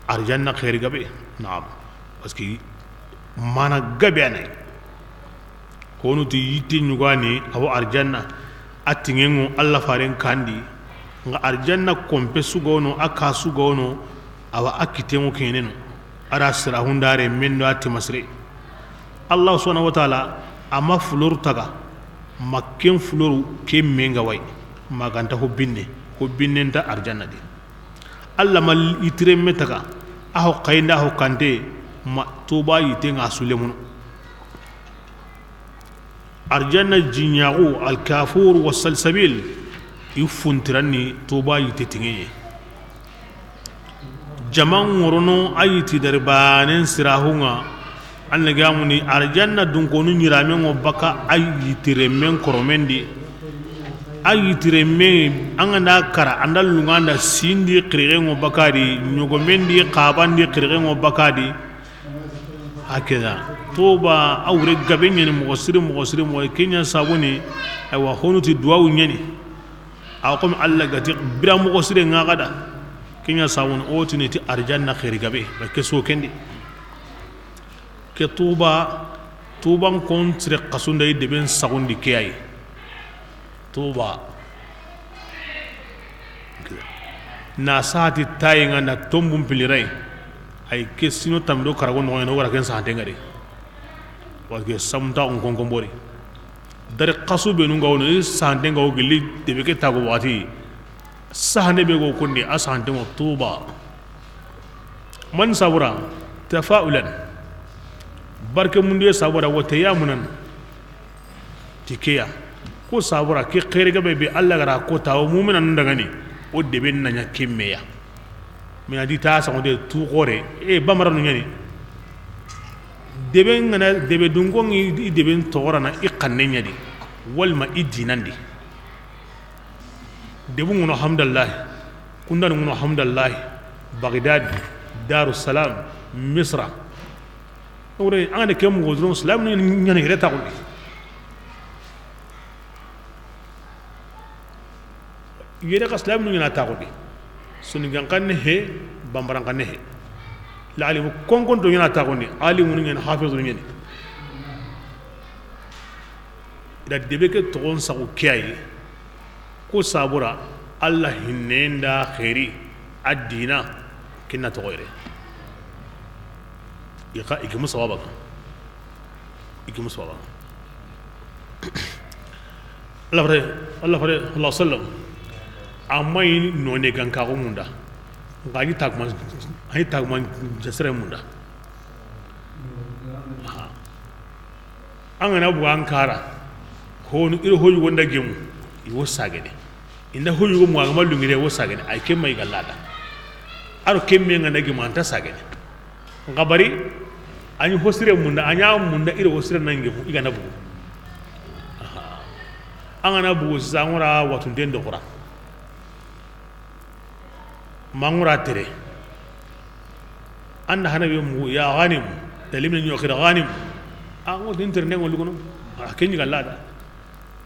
arjanna khair gabe naam parce que mana gabe anay konu ti yiti nyugani awo arjanna atingengo alla faren kandi nga arjanna kompe sugono aka sugono awa akitengo keneno ara sira hundare mendo ati masre allah subhanahu wa ta'ala ama fulur taga makken fuluru ke menga way maganta ho binne nda arjanna di allah mal itire metaga aho qaynda ho kante ma tuba yite nga sulemun arjanna jinyagu al kafur wasalsabil yufuntirani tuba yite tingenye jaman worono ayiti darbanen sirahunga anna gamuni arjanna dun konu nyiramen obaka ayitire men koromendi ayitire men anganda kara andal lunganda sindi qiregen obakadi nyogomendi qabandi qiregen obakadi hakeza toba awre gabenye ni mugosiri mo kenya sabuni aywa honuti duwawu nyani akom alla gati bira mugosiri ngagada kenya sabuni otini ti arjanna khair gabe ke so kendi ke tuban kontre kasunda de ben sagundi kiyai tuba na saati tayinga na tombum pilirai ay kesino tamdo karagon no wara ken sante ngari wage samta on kon bori dare qasu be nu ngawno sante ngaw gili de be ke tago wati sahne be go kundi asante mo tuba man sabura tafaulan barke mundiye sabura wata yamunan tikeya ko sabura ke khair gabe be Allah gara ko tawo mu'minan daga ni o de ben nanya kimmeya mi adi ta sa de tu gore e bamara no nyani de ben ngana de be dungon i de ben torana i kanne nyadi walma idinandi de bu ngono hamdallah kundan ngono hamdallah baghdad darus salam misra ore ande kem godron islam ni nyani reta ko yere ka islam ni na ta ko sunu gankan he bambaran kan he la alimu konkon to yana ta ko ni alimu ni hafizu ni da debe ke to sa ko kiyai ko sabura allah hinenda khairi adina kinna to gore ikimu sawaba Allah sallam amai none kan ka ko munda ngani tagman jasre munda angana bu ankara ko ni iro hoyu wonda gemu iwo sagene inda hoyu go mu ga malungire wo sagene ay kemay galada aro kemme ngana gemu anta sagene ngabari anyi hosire munda anya munda iro hosire nange fu igana bu angana bu sangura watu dendo qura mangura tere anda hanabe mu ya ghanim dalimna nyo khira ghanim ango interne ngol lugono kenni galada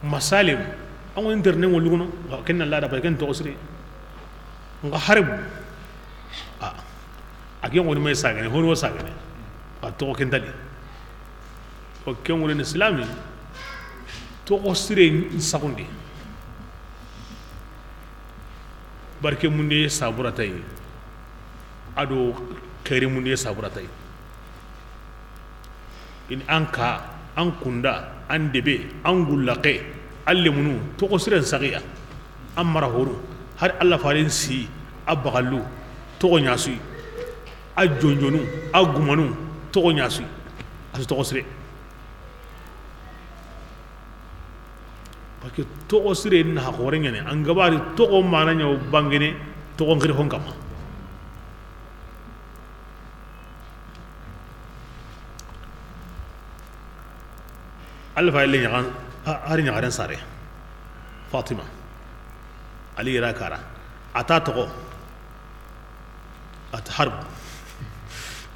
masalim ango interne ngol lugono kenna lada ba ken to hosire nga harib agion woni may sagane hono sagane to ken dali o ken woni islami to ko sire sagundi barke munde sabura tay ado khairi munde sabura tay in anka an kunda an debe an gullaqe alle munu to ko sire sagiya amara horu har Allah farin si abagallu to ko nyasui a jonjonu a gumanu togo nyasui asu togo sire parce que togo sire na hakore nyane an gabari togo mana nyaw bangene togo ngiri honkama alfa ile nyagan hari nyagaran sare fatima ali rakara ata togo at harb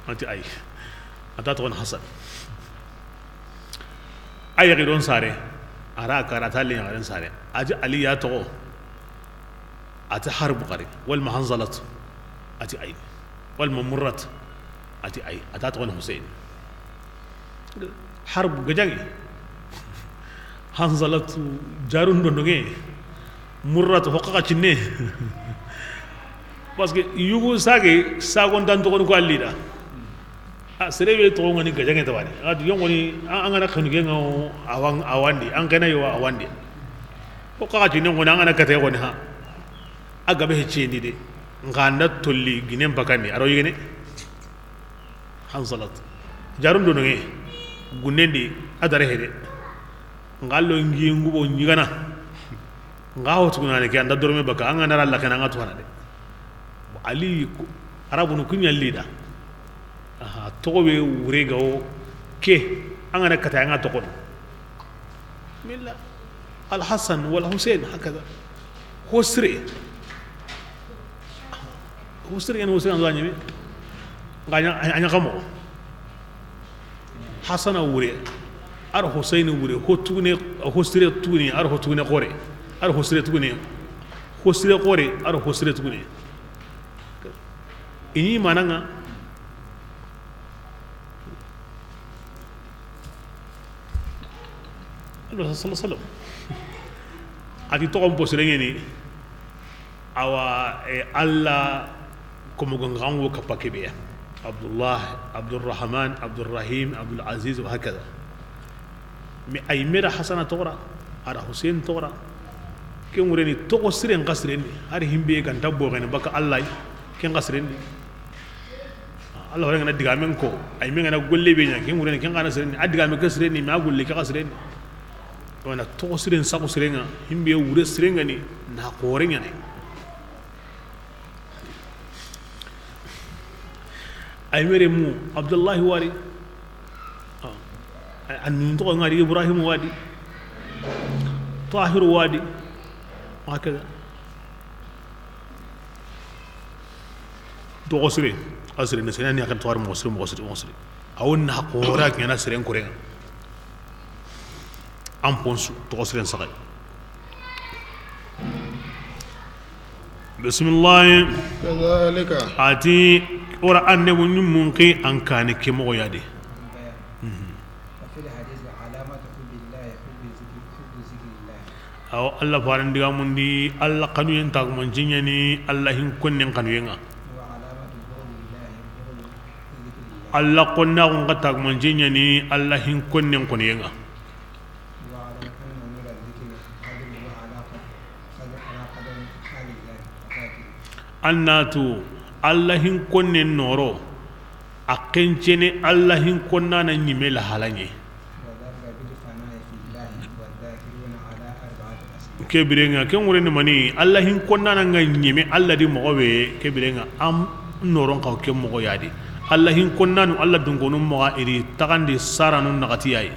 anti ay ata to hasan ay giron sare ara karata le ngaren sare aji ali ya to ata harb qari wal mahanzalat ati ay والممرات أتي أي أتات غن حسين حرب جاني hanzalat jarun dondonge murrat hokka cinne parce que yugo sage sagon dan to ko allida a serebe to ngani gajange tawani adi yongoni an ngana khanu genga awandi an kana yo awandi hokka cinne ngona ngana kate ngoni ha aga be ceni de nganda tolli ginem bakani aro yene hanzalat jarun dondonge gunendi adare hede ngallo ngi ngubo nyigana ngaho tuguna ke anda dorme baka anga nara la kana ngatu hanade ali arabu no kunya lida aha tobe urega o ke anga na kata anga tokon milla al hasan wal husain hakaza hosri en husain ando anyime nganya anya kamo hasana ure ar husaini wure hotune hosire tuni ar hotune qore ar hosire tuni hosire qore ar hosire tuni ini mananga Allah sallallahu alaihi wasallam ati to ko posire ngeni awa alla komo ngango kapakebe Abdullah Abdurrahman Abdurrahim Abdul Aziz wa hakaza mi ay mera hasana tora ara hussein tora ke ngureni to ko siren kasreni ari himbe kan tabbo gane baka allah ke kasreni allah wala ngana diga men ko ay men ngana golle be nya ke ngureni ke ngana sireni adiga men kasreni ma golle ke kasreni wana to ko siren sako sirenga himbe wure sirenga ni na ko renya ne ay mere mu abdullah wari أن نطق عن إبراهيم وادي طاهر وادي هكذا دو أسري نسينا أكن طوار مصري أو نحقورك يا ناس رين كورين أم بونسو دو أسري نسقي بسم الله كذلك أتي ورا أن نبني ممكن أن كان كمو يادي aw alla faran diga mundi alla kanu yen tag mon jinyani alla hin konnen kanu yenga alla konna on tag mon jinyani alla hin konnen kon yenga annatu alla hin konnen noro akencene alla hin konna na nyimela halanye kebirenga ke ngure ni mani allah hin konna nga nyime allah di mo be kebirenga am noron ka ke mo yadi allah hin konna nu allah dungo no mo iri tagandi saranu nagati yayi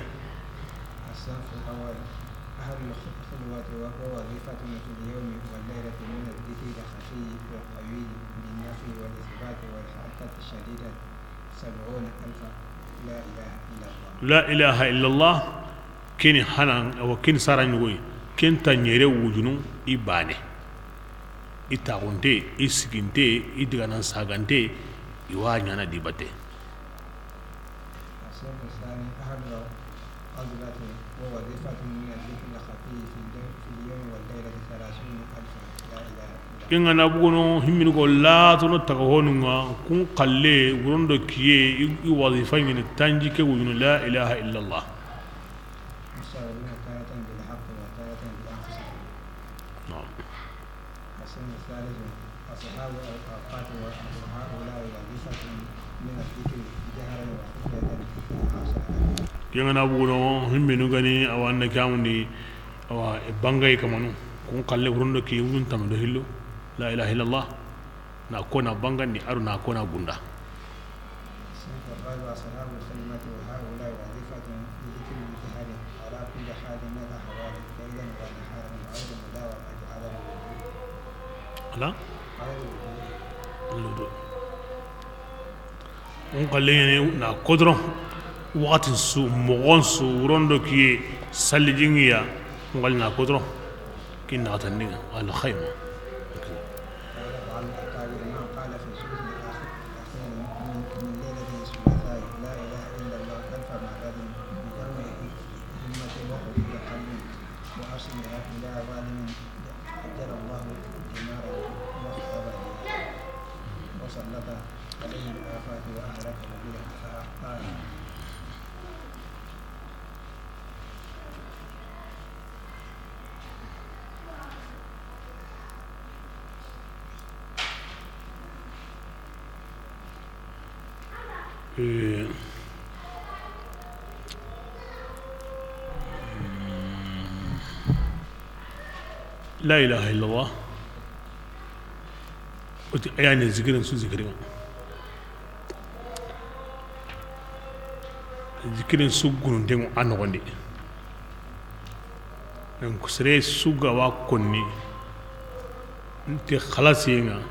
la ilaha illallah kini hanan o kini saran ngoy kenta nyere wujunu ibane itagonte isiginte idigana sagante iwa nyana dibate kenga na bugono himminu ko laatono taga honunga kun qalle wurondo kiye i wazifa ngene tanji ke wujunu la ilaha illallah yang na bugono himminu gani awanna kamundi awa bangay kamanu kun qalle wurondo kiye wujun tamdo hillo la ilaha illallah na kona bangandi aru na kona gunda ala on qalle na kodron wakati su mogon su rondo ki salijingiya ngal na kodron kinna taninga al khayma عليه الآفات وأهلكه بالأخطاء. لا إله إلا الله يعني ذكرين سو ذكرين ذكرين سو قرن ديمو أنا غندي نكسر سو جوا كوني أنت خلاص ينعا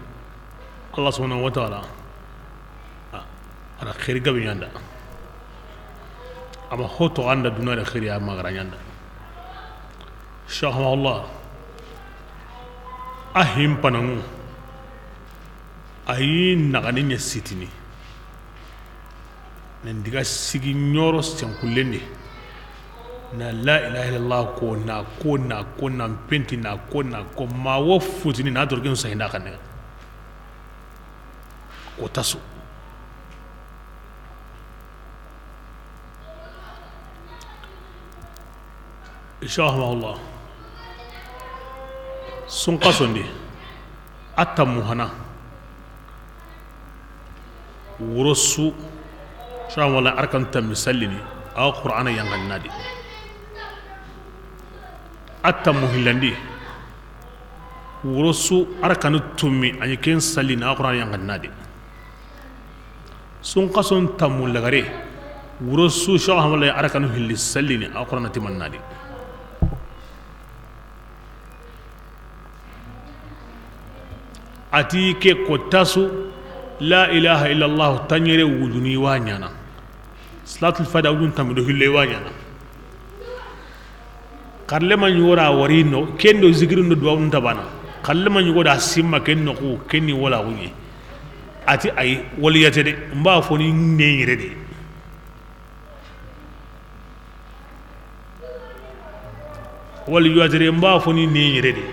الله سبحانه وتعالى أنا خير قبل يندا أما هو تو عند الدنيا خير يا ما غير يندا شاء الله أهم بنامو أي نغني سيتني ننديك سيجي نيورو سينكولني na la ilaha illallah ko na penti na ko ma wo futini na dorgin sa hinda kanne ko tasu inshallah sun qasondi atamu hana wurusu inshallah arkan tamsallini aw qur'ana yanganadi atamu hilandi wurusu arkanu tumi ani ken sallina qur'ana yanganadi sun qason tamu lagare wurusu inshallah arkanu hilli sallini aw qur'ana timannadi ati ke kotasu la ilaha illallah tanyere wuduni wanyana salatul fada wudun tamido hille wanyana karle man yora warino kendo zikirin do duwa tabana karle man yoda simma kenno ko kenni wala wuyi ati ay waliyate de mba foni nenyire de waliyate de mba foni nenyire de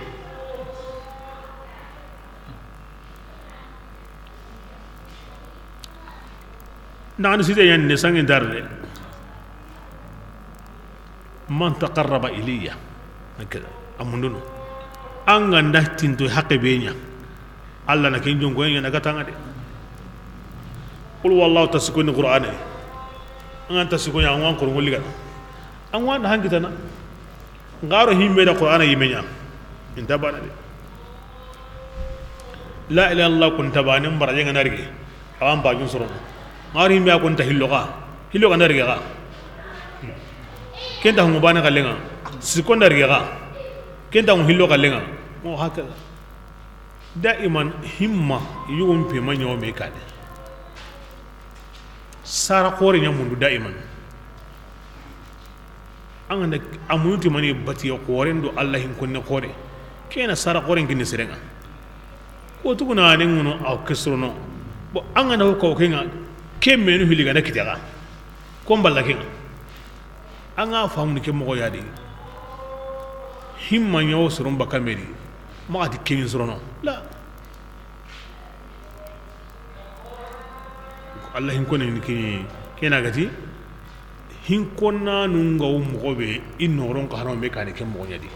نحن سيدي النسان دار من تقرب إلي هكذا أمندونو أنغا نحتين تو حق بينيا الله نكين جون كوين ينكتان دي قل والله تسكون القرآن أنغا تسكون أنوان قرآن ولي كذا أنوان هنك تنا غارو هم بيدا القرآن يمينيا انتبانا دي لا إله الله كنت بانم برجين نارجي أوان باجون سرون ngari mi akon ta hilloga ndarga kenta hum bana galenga sikon ndarga kenta hum hilloga lenga mo hakaza daiman himma yugum pe manyo me kade sara khore nyamundu daiman angana amunuti mani bati khore ndo allah hin kunne khore kena sara khore nginni serenga ko tuguna ne ngono aw kesrono bo angana ko kenga kemmenu hiliga nakitaga komballa kenga anga famu ke mo yadi himma nyaw surum bakameri ma ati kemin surono la allah hin konen ki kena gati hin konna nunga mo be inoron ka haram be kane ke mo yadi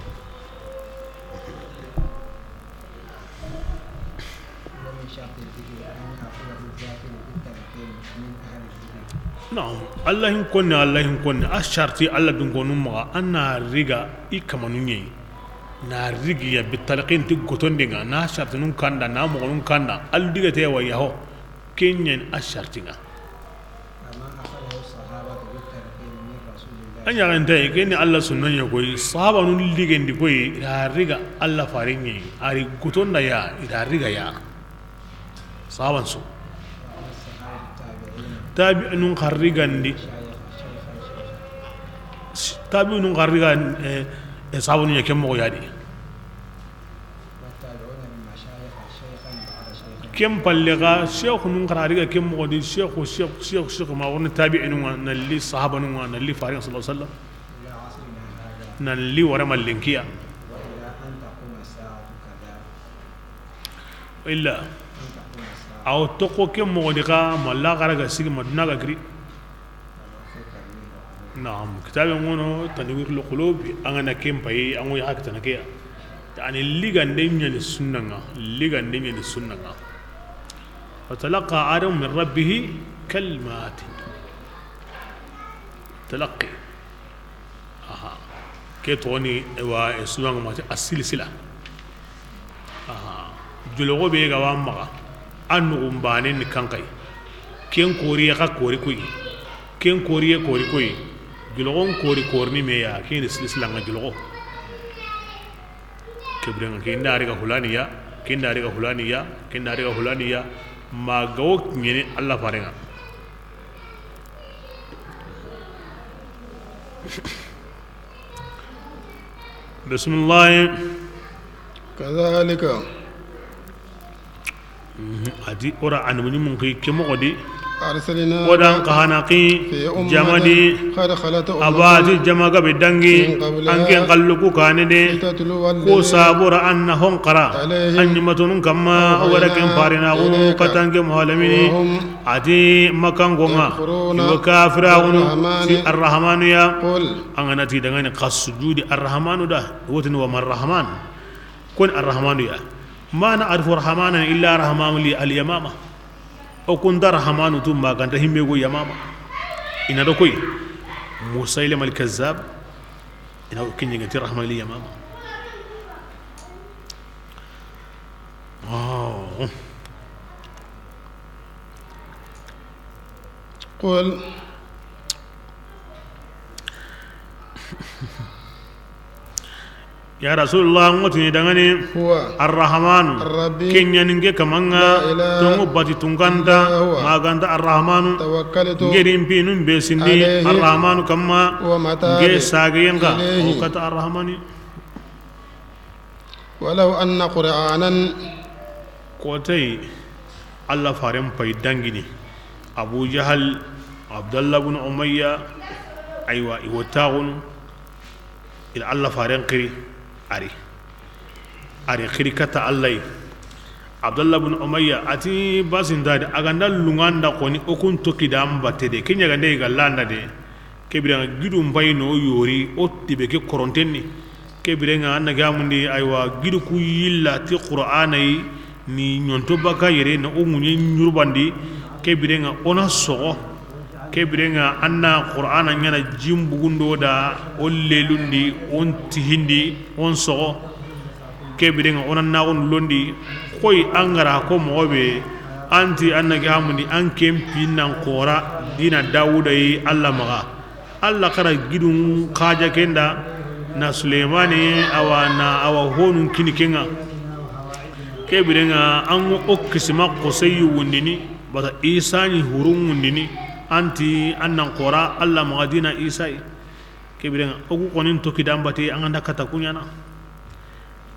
نعم الله يكون أشرتي الله دنقون مغا أنا رجع إكمنوني نارجع بالتلقين تقطن دينا ناشرت نون كندا نامو نون كندا الدقة تيوا يهو كينين أشرتينا أنا عندي كيني الله سنن يقول صحابة نون ليجن دقوي رجع الله فاريني أري قطن دايا رجع يا صحابة سو tabi nun kharrigandi tabi nun kharrigan sabunu yake mo yadi kem pallega sheikh nun kharriga kem mo di sheikh ma won tabi nun nalli sahaba nun nalli farid sallallahu alaihi wasallam nalli warama linkiya illa aw toko ke modika malla garaga sigi maduna ga gri نعم كتاب يقولون تنوير القلوب أنا كم باي أنا يحكي تناكيا يعني اللي عندهم يعني السنة اللي عندهم يعني السنة فتلقى آدم من ربه كلمات تلقي كتوني واسلام ما السلسلة جلوه بيجا وامغا أنهم بانين كانكاي كين كوريا كوري كوي كين كوريا كوري كوي جلوون كوري كورني ميا كين السلسلة عن جلوه كبرنا كين داريكا فلانية كين داريكا فلانية كين داريكا فلانية ما جوك ميني الله فارنا بسم الله كذلك أدي أورا أنوني ممكن كم قدي أرسلنا ودان قهناقي جمدي قد خلت أباتي جمعك بدنجي أنكين قلقو كاندي كو صابر أنهم قرا أنمتون كما ولكن فارنا كتنك مهلميني أتي مكان قوما وكافرون في الرحمن يا أنا نتي دعاني قصجود الرحمن ده وتن وما الرحمن كن الرحمن يا ما نعرف الرحمن إلا رحمن لي اليمامة أو كنت رحمن ثم كان رحيم يقول يا ماما إن هذا كوي مسيلم الكذاب إن هو كن يقتي رحمن لي يا ماما قل يا رسول الله متني دعاني هو الرحمن كن ينجي كمانغا تونغ باتي تونغاندا ما غاندا الرحمن توكلت غيرين بينون بيسندي الرحمن كما غي ساغينغا وكتا الرحمن ولو أن قرآنا كوتي الله فارم باي دانغيني أبو جهل عبد الله بن أمية أيوة يوتاغون إلى الله فارم قري ari khiri kata Allah Abdullah bin Umayya ati basin dadi aganda lunganda koni okun toki dam batede kenya gande galanda de kebira gidu mbay no yori otti be ke korontenni kebira nga anna gamundi aywa gidu ku yilla ti qur'anai ni nyonto baka yere na umunye nyurbandi kebira nga ona sogo kebira nga anna qur'ana nyana jimbugundo da ollelundi on tihindi on sogo kebira nga ona na on londi koy angara ko mobe anti anna gamundi an kempi nan qora dina dawuda yi Allah maga Allah kara gidun kaja kenda na Suleimani awa honun kini kenga kebirenga an okkisima qusayyu wundini bata Isa ni hurun wundini anti annan qora Allah maga dina Isa kebirenga oku konin to kidambate an anda kata kunyana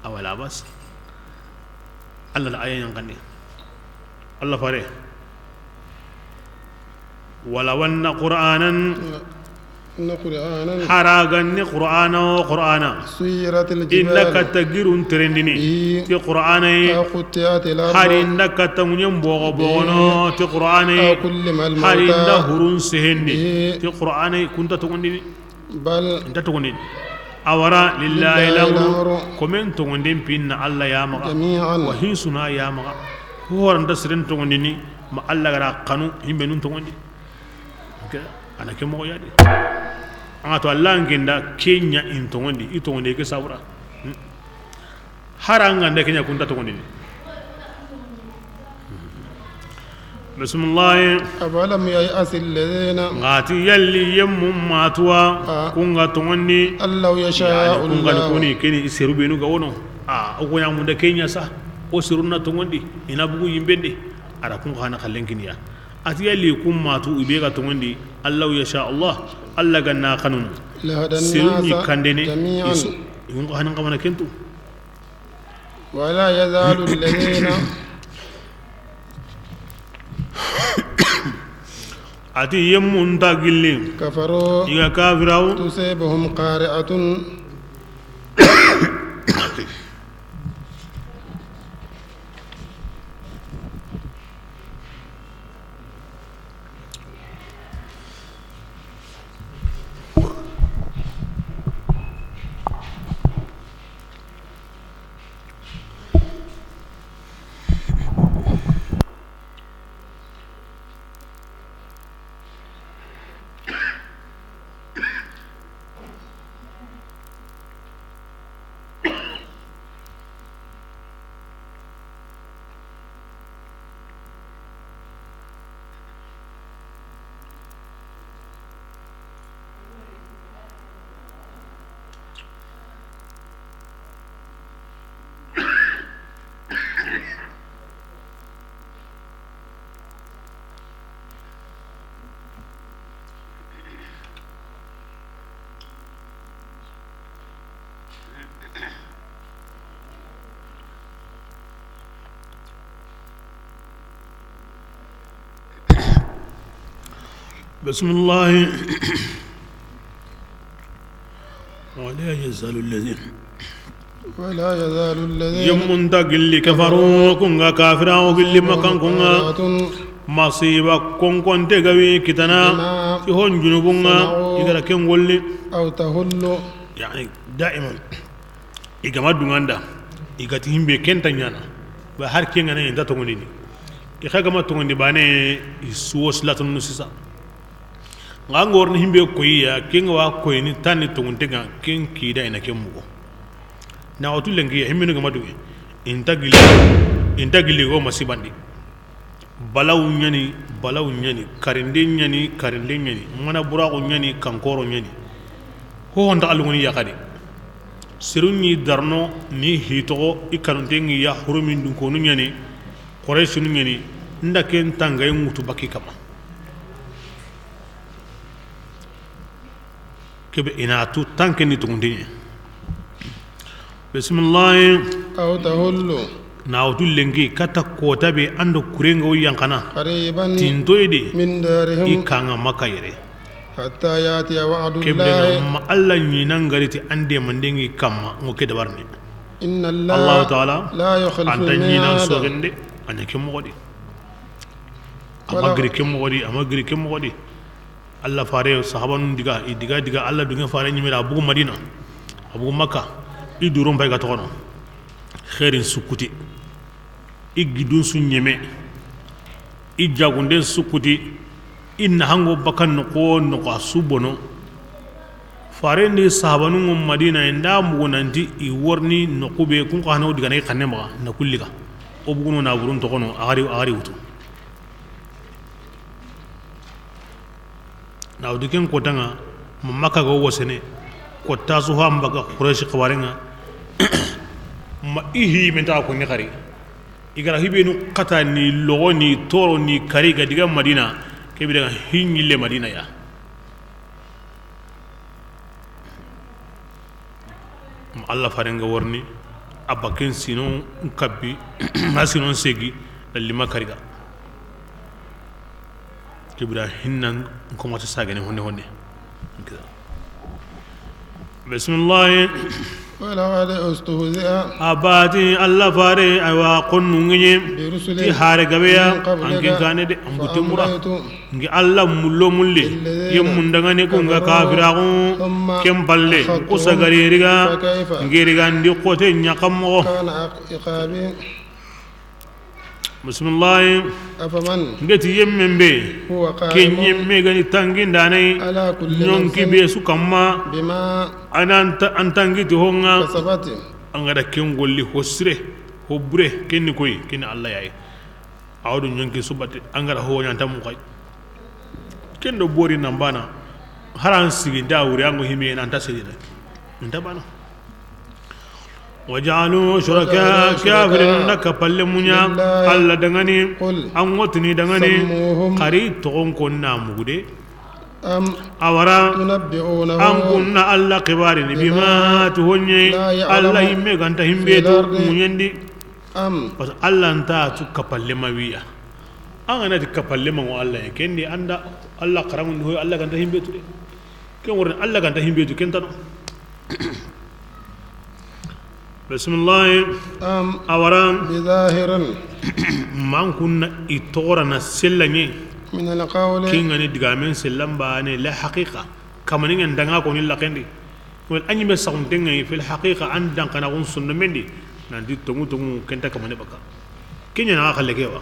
awala bas Allah la ayan kanni Allah fare wala wanna qur'anan haragan qur'ana سيرت الجبال إنك تجرون ترندني في قرآني قطعت الأرض حرين كتمنيم بوغبونو في قرآني كل ما حرين الموتى هرون سهني في قرآني كنت تقولني بل أنت تقولني أورا لله الأمر كمن تقولني بين الله يا مغا جميعا وهي سنا يا مغا هو رند سرين تقولني ما الله غرا قانون هم بنون تقولني أنا كم هو يادي أنا توالان كندا كينيا إن تقولني إتقولني كسابرا هران عندك كينيا كنت تقولني بسم الله أفلم ييأس الذين غاتي يلي يم ماتوا كونغا تقولني أن لو يشاء كونغا الله تقولني كيني يسيرو بينو غونو أقول يا موندا كينيا سا وسيرونا تقولني إنا بقول يمبندي أرا كونغا هنا خلين كينيا أتي يلي كم ماتوا يبيغا تقولني الله يشاء الله الله غنا قانون لهدى سيرني الناس كاندني جميعا يونغا هنا كمان كنتو ولا يزال الذين أتي يمون تاغيلين كفروا يا كافراو تصيبهم قارعة بسم الله ولا يزال الذين ولا يزال الذين يمن تقل كفروا كونغا كافرا وقل مكان كونغا مصيبة كون تغوي كتنا تهون جنوبونغا إذا كان ولي أو تهل يعني دائما إذا ما دعاندا إذا تهم بكين تنيانا بحر كين أنا إنت تونيني إذا كما توني بانه يسوس لا تنوسيسا ngor ni himbe koyiya king wa koyni tani tungunte ga king kida ina kemugo na otu lengi himino ga madu intagili go masibandi balaw nyani karinde nyani mana burago nyani kankoro nyani ho honda alugoni yakadi sirunni darno ni hitogo ikanuntengi ya hurumin dun konu nyani quraysh nyani ndaken tangay mutu bakki kama كب إناتو تانكني تقولين بسم الله أو تهل ناوتو لنجي كتا كوتا بي أندو كورينغو يانكنا قريبا تينتو يدي من دارهم إكانا مكايري حتى يأتي وعد كب الله ما الله ينانغريتي أندي مندينغي كاما مكيد بارني إن الله تعالى لا يخلف أنت ينان الميعاد سوغندي أنا كم غدي أما غري كم غدي Allah fare sahaban diga Allah dunga fare nyimira abu Madina abu Makka idurum bay ga tono khairin sukuti igidun sunyeme ijagunde sukuti inna hango bakan ko no asubono fare ni sahabanu Madina inda mugonanti I worni no kube kun ko hanaw diga nay kanema na kulliga obugono na burun to kono ari wutu na udiken kotanga mamaka go wosene kotta su hambaga quraish qawarenga ma ihi menta ko ni khari igara hibenu qata ni logoni toro ni kari ga diga Madina ke bi daga hinyile Madina ya Allah farenga worni abaken sino kabbi asino segi dalima kariga كبرى هنن كم تساعدني هون كذا بسم الله ولقد استهزئ أباتي الله فاري أيوا قنوني برسل تهار جبيا من أنك قبلك كان دي أنك تمرا فأمريت أنك الله ملو ملي يوم دعاني كونغا كافراغو كم بالله أسعاري رجع فكيف غيري عندي قوة نياكمو كان عقابي بسم الله أفمن ngati yemmen be هو ke قائم nyemme gani tangin danai على كل nyonki نفس be su kamma بما ananta antangiti honga كسبت angada kengolli hosre hobre kenni koy kenni Allah yayi awdu nyonki subati angada ho nyanta mu kay kendo bori nambana haran sigi dawri ango himi nanta sedina ndabana وجعلوا شركاء كافرين لك بلمنيا الله دغني أموتني دغني قريب تقوم كنا مغدي أورا تنبئونه أم كنا الله كبارني بما تهوني الله يمي غانتا يمبيتو ميندي بس الله أنت تكبلما ويا أنا تكبلما والله كندي أندا الله كرامن هو الله غانتا يمبيتو كم ورن الله غانتا يمبيتو كنتانو بسم الله أورام بظاهر ما كنا إتورنا سلني من القول كين غني دعامين سلم باني لا حقيقة كما نين دعنا كوني لكندي والأني بسقون تنعي في الحقيقة عندنا كنا قون سنة مندي نادي تمو كنتا كما نبكا كين ينعا خلكوا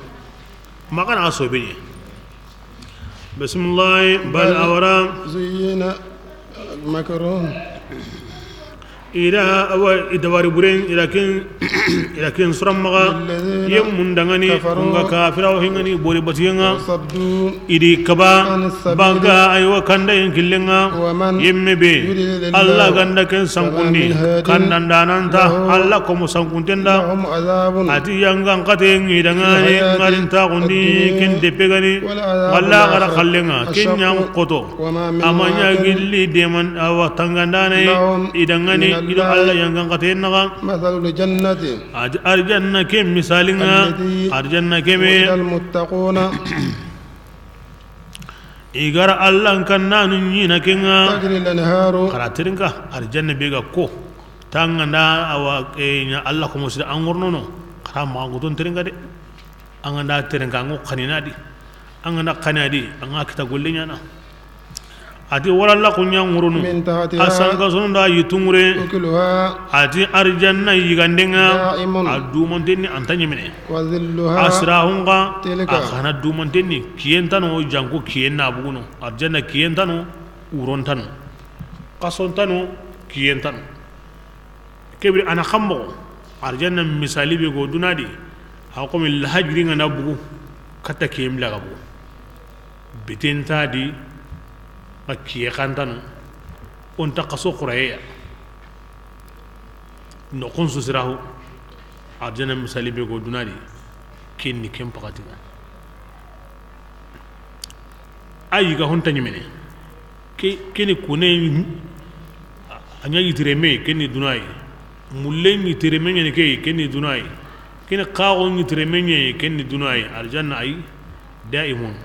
ما كان عصبيني بسم الله بل أورام زين مكرون إذا دواري برين إذا كن سرم مغا يوم من دعاني كونغا كافرا وهنغني بوري بتيعنا إذا كبا بانغا أيوة كندا ينكلنا يوم بي الله كندا كن سانكوني كندا دانانتا الله كم سانكونتندا أتي يانغان كتير إدعاني مارينتا كوني كن دبيغاني الله كرا خلنا كن يام كتو أما يجيلي ديمان أو تانغانداني إدعاني إذا الله ينعم كتيرنا مثل الجنة أرجعنا كم مثالنا أرجعنا كم المتقون igara Allah kan nanu nyina kenga تجري الأنهار karatirinka arjanna bega ko tanganda awa nya Allah ko musid angornono kara ma gudon tiringa de anganda tiringa ngo khaninadi anganda khanadi anga kita gollenya na ati waralla kunya ngurunu من تحتها asanga sonda yitungure أكلها ati arjanna yigandenga دائم adu monteni antanya mene وظلها asrahunga تلك akhana du monteni kiyentano janku kiyenna buguno arjanna kiyentano urontano kasontano kiyentano kebri ana khambo arjanna misali be go dunadi hakomi lahajri nga nabugu kata kiyemla gabu bitentadi makiye kantano on taqaso quraya no konsu sirahu arjana misali be go dunadi kenni kem pakatina ayi ga honta nyimene keni kune anya yitireme kenni dunai mullen yitireme ne ke kenni dunai keni qawo yitireme ne kenni dunai arjanna ay daimun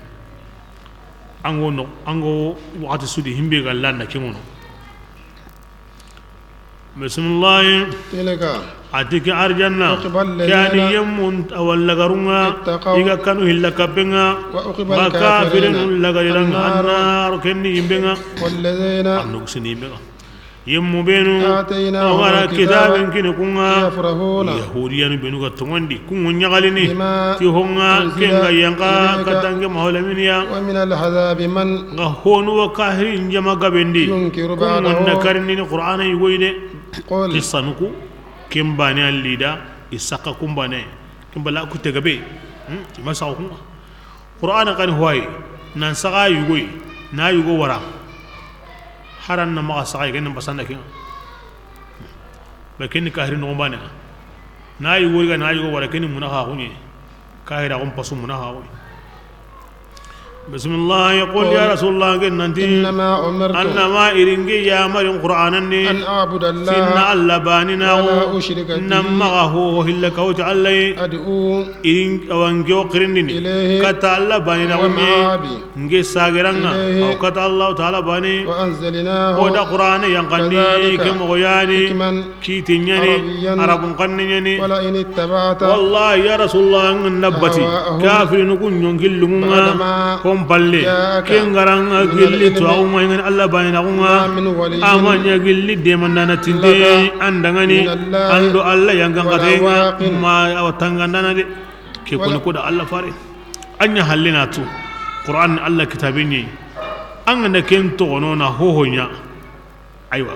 ango wakati sudi himbe ga landa kimono bismillah تلك atiki arjanna Uqbal ladhina yani yemun awalla garunga ittaqaw iga kanu hilla kabenga وأقبل makafirin الكافرين lagariran النار annar kenni imbenga والذين annu sini imbenga yemmu benu آتيناهم awara kitabin الكتاب kini kunga يفرحون yahudiyanu benu ga tongondi kungu nyagalini بما ti honga أنزل kenga yanka إليك katange maholaminiya ومن العذاب من nga honu wa kahirin jama gabendi ينكر kungu na بعده karini ni qur'ana yugoyde قل kisanuku kimbane alida isaka kumbane kimbala ku tegabe masa ku qur'ana kan huwai nan saka yugoy na yugo wara haran na maka saka gen basanda kin ba ken kahirin no bane na yugo ga na yugo wara ken munaha kunye kahira gon pasu munaha kunye بسم الله يقول يا رسول الله قلنا إنما أمرت أنما إرنجي يا مريم قرآن أن أعبد الله سنة الله باننا ولا أشرك به نما هو هلا كوت علي أدعو إرين وانجو قرنني إليه كتا الله باننا ومعابي نجي ساغرنا إليه أو كتا الله تعالى باني وأنزلناه ودا قرآن ينقني كذلك كم غياني حكما كيتنيني عربيا عرب قنيني ولئن اتبعت والله يا رسول الله النبتي أهواءهم كافر نكون ينقل بعدما kom palle جاءك ken garanga من gilli العلم to awma ngen Allah bayna ما kunga من ولي amanya gilli de mandana tinde لك andangani من الله ando Allah yang ولا gangatenga واق ma awtangandana de ke kono ko da Allah fare anya hallina tu Qur'an Allah kitabinyi an na ken to nona hohonya aywa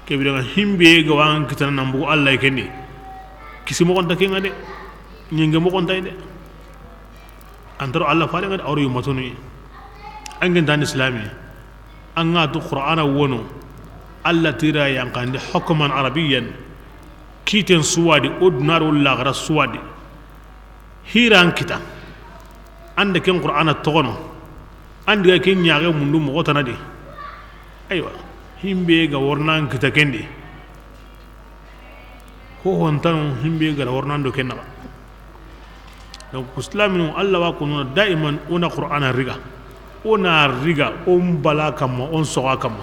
ke bi daga himbe ga wan kitana nambu Allah kenni kisimo kon takenga de nyinge mo kon tay de antaro Allah fare ngad awru matunu angin dan islami anga tu qur'ana wono Allah tira yang kandi hukman arabiyan kiten suwadi odnaru lagra suwadi hiran kita ande ken qur'ana togono ande ken nyaage mundu mo tanadi aywa himbe ga wornan kita kendi ho hontan himbe ga wornan do kenna donc islaminu Allah wa kununa daiman una qur'ana riga bala kama on soga kama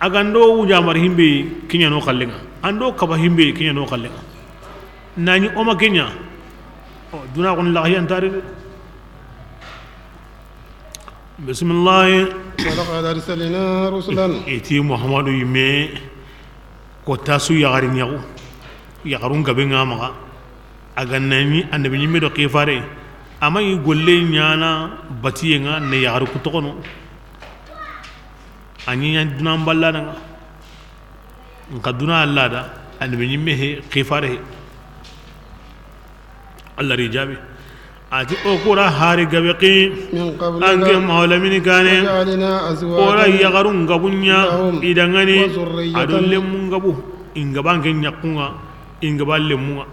agando wujamar himbe kinya no kallenga ando kaba himbe kinya no kallenga nani oma kinya duna kon la yan tare bismillah ولقد أرسلنا رسلا eti muhammadu yime ko tasu yagarin yago yagarun gabenga maga aganani annabi nyimme do kifare amay golle nyana batiyenga ne yagaru ku tokono anyi duna mballa nga nkaduna Allah da annabi nyimme he kifare Allah rijabi ati okura hari gabeki من anke قبلنا maulamini kane وجعلنا ora أزواجا yagarun gabunya لهم idangani وذرية adulle mun gabu ingabanke nyakunga ingaballe munga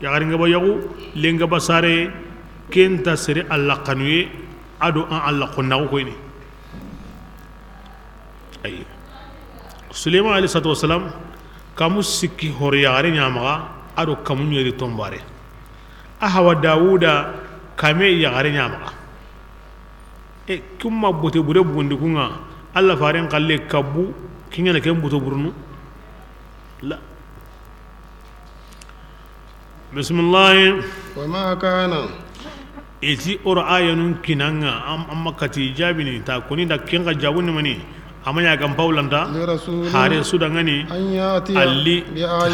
yagari ngaba yagu lenga basare kenta sere Allah kanuye ado an Allah konnago koyni ay Sulaiman alayhi salatu wasalam kamu sikki hor yagari nyamaga ado kamu nyeri tombare ahawa Dawuda kame yagari nyamaga kumma bote bure bugundi kunga alla faren kalle kabbu kinyana ken boto burnu la bismillah وما كان iti ayanu kinanga amma kati jabini ta kuni da kinga jabuni mani amanya gam paulanta لرسول hare su da ngani أن يأتي alli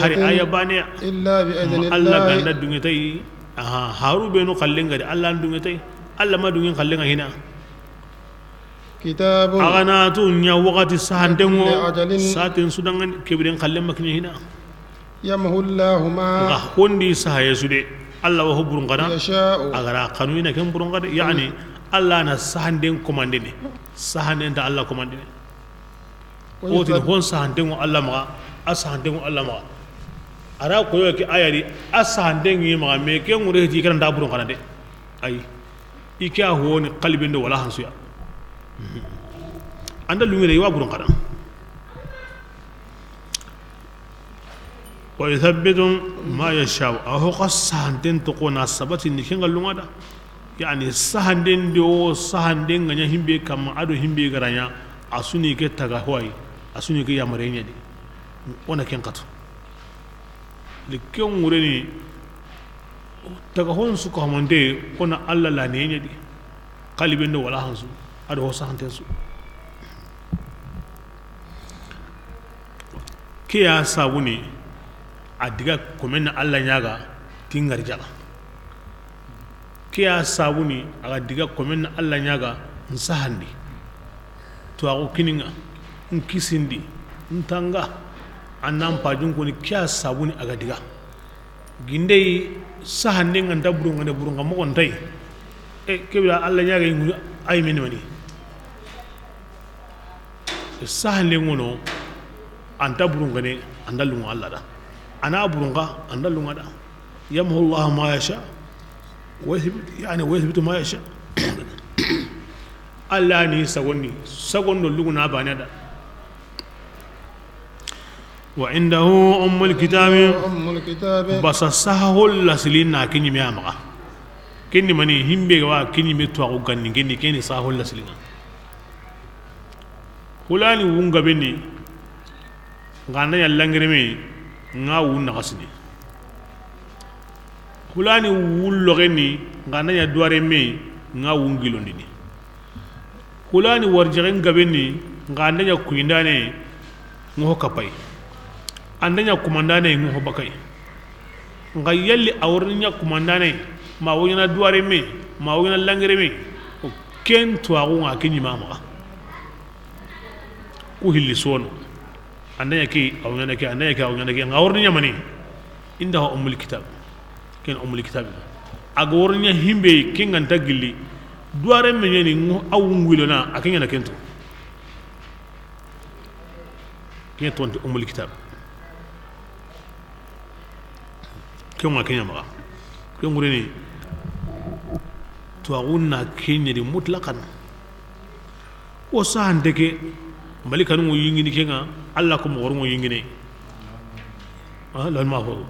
hari aya بآية bane إلا بإذن Allah الله ganda dungetai haru beno kallenga de Allah dungetai Allah ma dungen kallenga hina كتاب agana tu nya wakati sahandengo لأجل satin su da ngani kebiren kallen maknya hina يمحو الله ما ga hondi sahaye su de Allah wa huburun kada يشاء agara kanuina ken burun kada yani Allah na sahanden komande ne sahanden da Allah komande ne wotin hon sahanden Allah ma asahanden Allah ma ara koyo ke ayari asahanden yi ma me ken ngure ji kan da burun kada de ay ika honi qalbin do wala hansuya anda lumire wa burun kada ويثبت ما يشاء أهو قصهندين تكون السبت نكين قالوا هذا يعني سهندين دو سهندين غنيا همبي كم عدو همبي غرانيا أسوني كتغاهواي أسوني كي يامرينيا دي وانا كين قطو لكيون مريني تغاهون سوكا هماندي وانا الله لانينيا دي قلبين دو ولا هنسو أدو هو سهندين سو كي أساوني adiga komen Allah nyaga tingar jaga kiya sabuni aga diga komen Allah nyaga nsahandi to ago kininga nkisindi ntanga annam pajun ko ni kiya sabuni aga diga gindei sahande nganda burunga de burunga mo on tay kebira Allah nyaga ngu ay meni mani sahande ngono anta burunga ne andalunga Allah da أنا أبرنغا أنا لونغا يمحو الله ما يشاء ويثبت ما يشاء الله ني سغوني لونغنا بانيا وعنده أم الكتاب بس سهل لسلين كني ميامغا كني مني همبي وا كني متوا غني كني سهل لسلين hulani wunga beni ngana ya langreme nga wunna kasini hulani wullo geni ngana ya duare me nga wungilo ndini hulani warjaren gabeni ngana ya kuindane ngo kapai andanya kumandane ngo bakai nga yalli awrnya kumandane ma wona duare me ma wona langere me ken to agunga kinyi mama ku hilli sono andanya ki awnyana ki andanya ki awnyana ki ngawrnya mani inda ummul kitab ken ummul kitab agornya himbe kingan tagilli duare me nyeni ngo awungwilo na akinya na kento ken to ummul kitab ken ma kenya ma ken ngureni to aguna kenya di mutlaqan o sandeke malika no yingini kenga Allah ko mo wormo yingine lan ma ho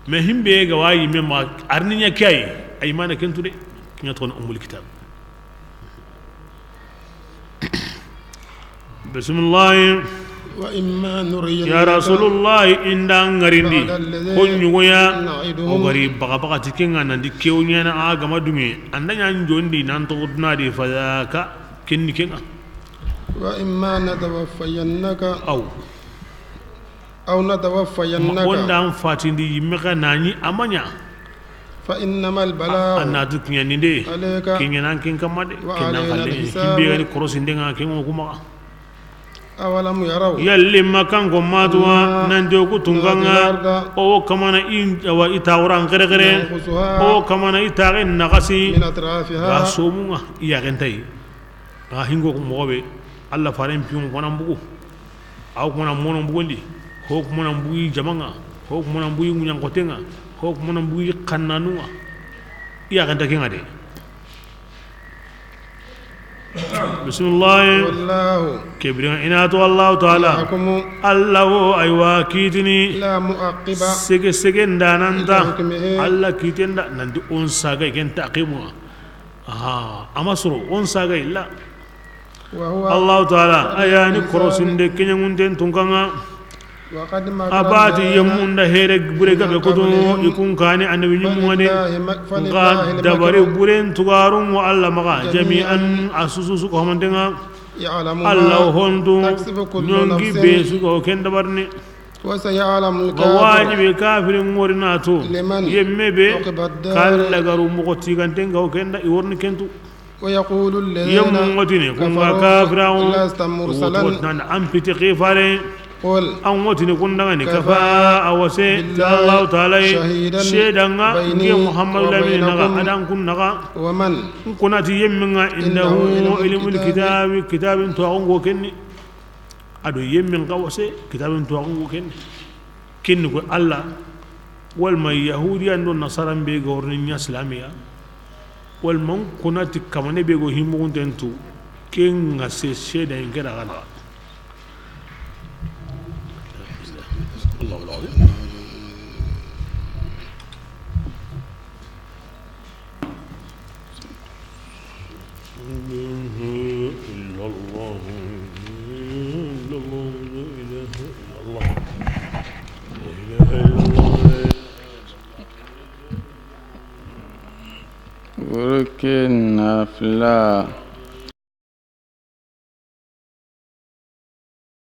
me himbe ga wayi me ma arninya kay ay mana kentude kinya ton ummul kitab bismillah wa imma nuriyana ya rasulullah indang ngarindi honyugoya o gari baga baga tikenga nandi kewnya na aga madume andanya njondi nan to duna di fadaka kenni kenga wa imma natawaffayannaka aw natawaffayannaka wanda am fatindi yimeka nani amanya fa innamal balaa anatu kinyani de kinyana kin kamade kinan kale himbe gani korosinde nga kengo kuma awalam yaraw yalli makan ko matwa nan jogu tunganga o kamana in wa itawran gere gere o kamana itare nagasi min atrafiha rasomunga iya gentai hingo ko mobe Allah faren pium wonan bugu aw ko wonan monon bugondi ho ko monan bugi jamanga ho ko monan bugi munyan kotenga ho ko monan bugi kannanunga iya ganta kinga de bismillah wallahu kibrin inatu Allah taala Allah aywa kitini la muaqiba sege ndananta Allah kitenda nandi on saga ken taqimu aha amasro on saga illa وهو الله تعالى أياني كروسين دي كنيا مونتين تونكانا وقد مكر أباتي الذين يمون ده هيرك بريك بكتو يكون كاني أنا بنيموني قاد دبري برين تغارون وألا مغا جميعا أسوسوسو كهمانتنا يعلم الله هندو تكسب كل نونجي نفس بيسو كوكين دبرني وسيعلم واجب الكافر كافر مورناتو لمن يمبي عقب الدار كالا غارو مغوتي كانتين كوكين دا يورني كنتو ويقول الذين يمونغوتيني كونغا كافراو لست مرسلا وتوتنان أمبتي قيفاري قل an wotini kundangani كفى kafa awase بالله ta Allah ta'ala شهيدا shedanga بيني ngi Muhammadu lamini naga وبينكم adan kunnaga ومن kunati yemminga innahu إنه ilmul kitabi kitabin to ango kenni ado yemmin qawse kitabin to ango kenni ko Allah wal may yahudiyan don nasaran be gorni nya islamiya wal man kunati kamane be go himu tentu ken ngase sheda ngera gana الله العظيم إلا الله إلا الله لا إله إلا الله لا إله إلا الله ولكن أفلا